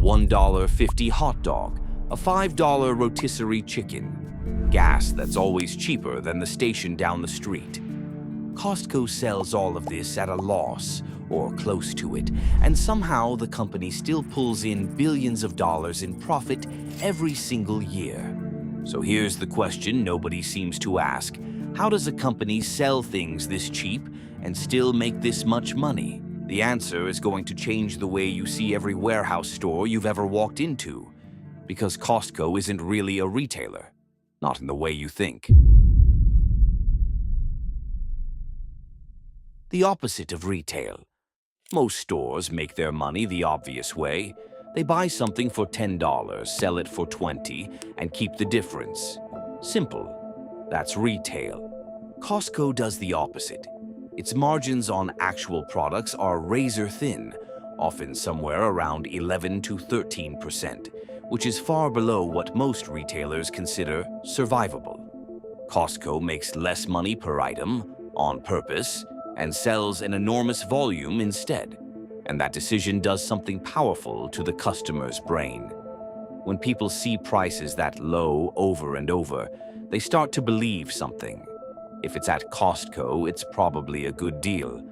$1.50 hot dog, a $5 rotisserie chicken, gas that's always cheaper than the station down the street. Costco sells all of this at a loss, or close to it, and somehow the company still pulls in billions of dollars in profit every single year. So here's the question nobody seems to ask. How does a company sell things this cheap and still make this much money? The answer is going to change the way you see every warehouse store you've ever walked into, because Costco isn't really a retailer, not in the way you think. The opposite of retail. Most stores make their money the obvious way. They buy something for $10, sell it for $20, and keep the difference. Simple. That's retail. Costco does the opposite. Its margins on actual products are razor thin, often somewhere around 11 to 13%, which is far below what most retailers consider survivable. Costco makes less money per item, on purpose, and sells an enormous volume instead. And that decision does something powerful to the customer's brain. When people see prices that low over and over, they start to believe something. If it's at Costco, it's probably a good deal.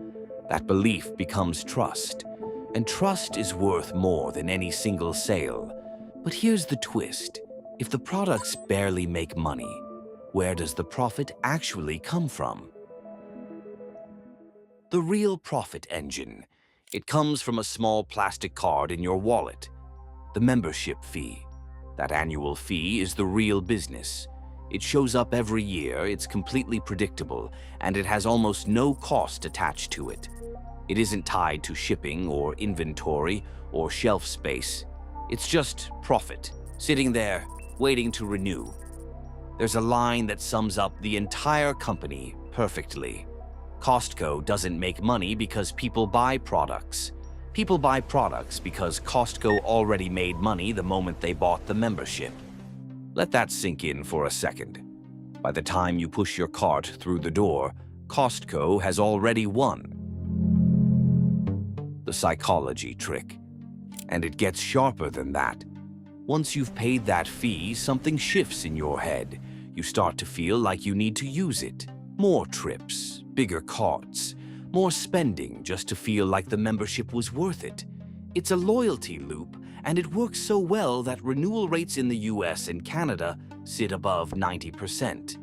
That belief becomes trust, and trust is worth more than any single sale. But here's the twist. If the products barely make money, where does the profit actually come from? The real profit engine. It comes from a small plastic card in your wallet. The membership fee. That annual fee is the real business. It shows up every year, it's completely predictable, and it has almost no cost attached to it. It isn't tied to shipping or inventory or shelf space. It's just profit, sitting there, waiting to renew. There's a line that sums up the entire company perfectly. Costco doesn't make money because people buy products. People buy products because Costco already made money the moment they bought the membership. Let that sink in for a second. By the time you push your cart through the door, Costco has already won. The psychology trick. And it gets sharper than that. Once you've paid that fee, something shifts in your head. You start to feel like you need to use it. More trips, bigger carts, more spending just to feel like the membership was worth it. It's a loyalty loop, and it works so well that renewal rates in the US and Canada sit above 90%.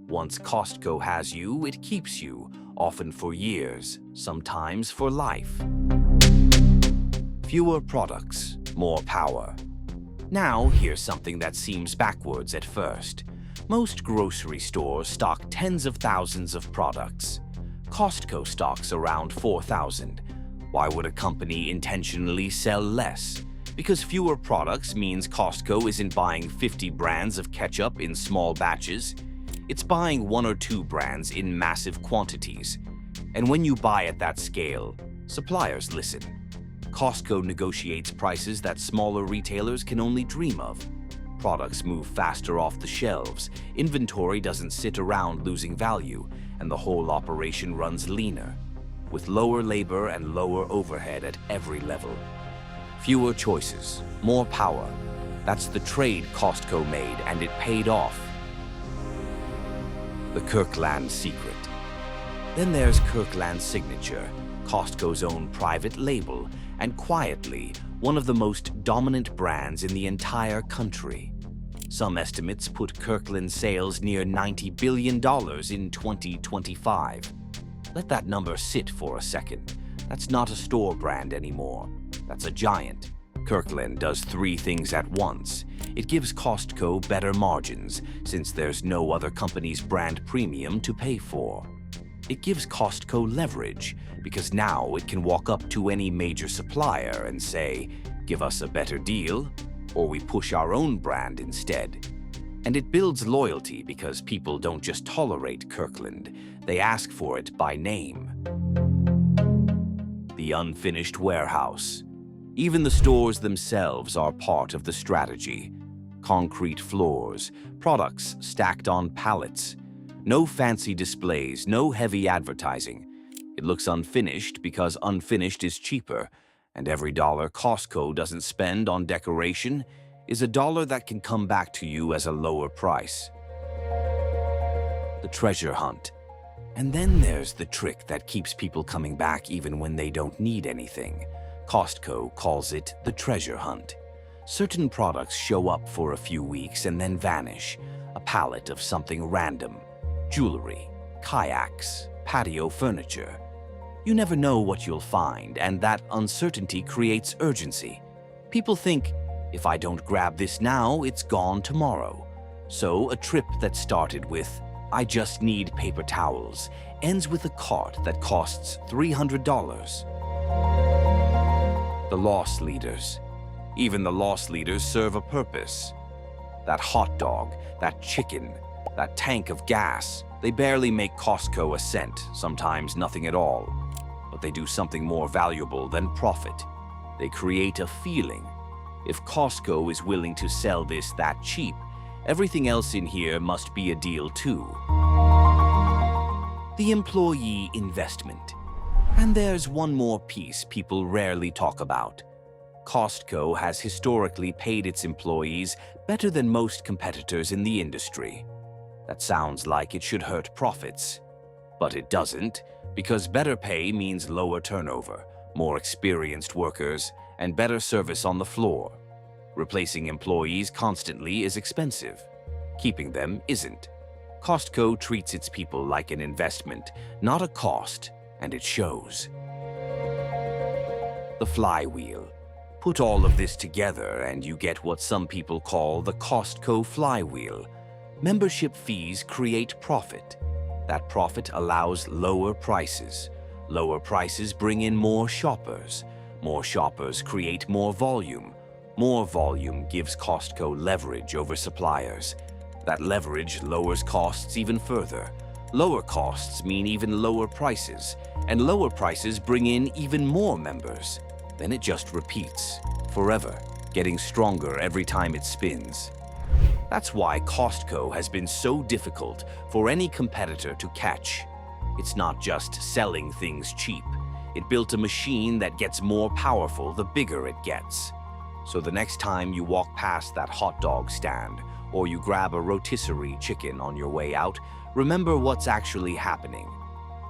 Once Costco has you, it keeps you, often for years, sometimes for life. Fewer products, more power. Now, here's something that seems backwards at first. Most grocery stores stock tens of thousands of products. Costco stocks around 4,000. Why would a company intentionally sell less? Because fewer products means Costco isn't buying 50 brands of ketchup in small batches. It's buying 1 or 2 brands in massive quantities. And when you buy at that scale, suppliers listen. Costco negotiates prices that smaller retailers can only dream of. Products move faster off the shelves, inventory doesn't sit around losing value, and the whole operation runs leaner, with lower labor and lower overhead at every level. Fewer choices, more power. That's the trade Costco made, and it paid off. The Kirkland secret. Then there's Kirkland Signature, Costco's own private label, and quietly, one of the most dominant brands in the entire country. Some estimates put Kirkland's sales near $90 billion in 2025. Let that number sit for a second. That's not a store brand anymore. That's a giant. Kirkland does 3 things at once. It gives Costco better margins, since there's no other company's brand premium to pay for. It gives Costco leverage, because now it can walk up to any major supplier and say, "Give us a better deal," or "We push our own brand instead." And it builds loyalty because people don't just tolerate Kirkland, they ask for it by name. The unfinished warehouse. Even the stores themselves are part of the strategy. Concrete floors, products stacked on pallets. No fancy displays, no heavy advertising. It looks unfinished because unfinished is cheaper, And every dollar Costco doesn't spend on decoration is a dollar that can come back to you as a lower price. The treasure hunt. And then there's the trick that keeps people coming back even when they don't need anything. Costco calls it the treasure hunt. Certain products show up for a few weeks and then vanish. A pallet of something random. Jewelry, kayaks, patio furniture. You never know what you'll find, and that uncertainty creates urgency. People think, if I don't grab this now, it's gone tomorrow. So a trip that started with, I just need paper towels, ends with a cart that costs $300. The loss leaders. Even the loss leaders serve a purpose. That hot dog, that chicken, that tank of gas, they barely make Costco a cent, sometimes nothing at all. But they do something more valuable than profit. They create a feeling. If Costco is willing to sell this that cheap, everything else in here must be a deal too. The employee investment. And there's one more piece people rarely talk about. Costco has historically paid its employees better than most competitors in the industry. That sounds like it should hurt profits. But it doesn't, because better pay means lower turnover, more experienced workers, and better service on the floor. Replacing employees constantly is expensive. Keeping them isn't. Costco treats its people like an investment, not a cost, and it shows. The flywheel. Put all of this together and you get what some people call the Costco flywheel. Membership fees create profit. That profit allows lower prices. Lower prices bring in more shoppers. More shoppers create more volume. More volume gives Costco leverage over suppliers. That leverage lowers costs even further. Lower costs mean even lower prices, and lower prices bring in even more members. Then it just repeats, forever, getting stronger every time it spins. That's why Costco has been so difficult for any competitor to catch. It's not just selling things cheap. It built a machine that gets more powerful the bigger it gets. So the next time you walk past that hot dog stand, or you grab a rotisserie chicken on your way out, remember what's actually happening.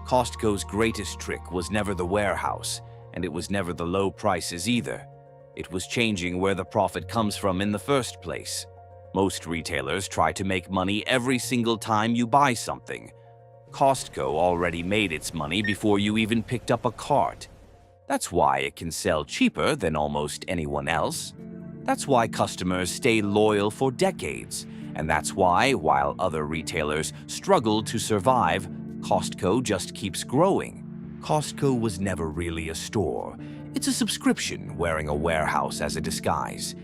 Costco's greatest trick was never the warehouse, and it was never the low prices either. It was changing where the profit comes from in the first place. Most retailers try to make money every single time you buy something. Costco already made its money before you even picked up a cart. That's why it can sell cheaper than almost anyone else. That's why customers stay loyal for decades. And that's why, while other retailers struggle to survive, Costco just keeps growing. Costco was never really a store. It's a subscription wearing a warehouse as a disguise.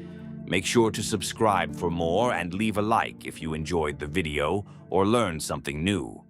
Make sure to subscribe for more and leave a like if you enjoyed the video or learned something new.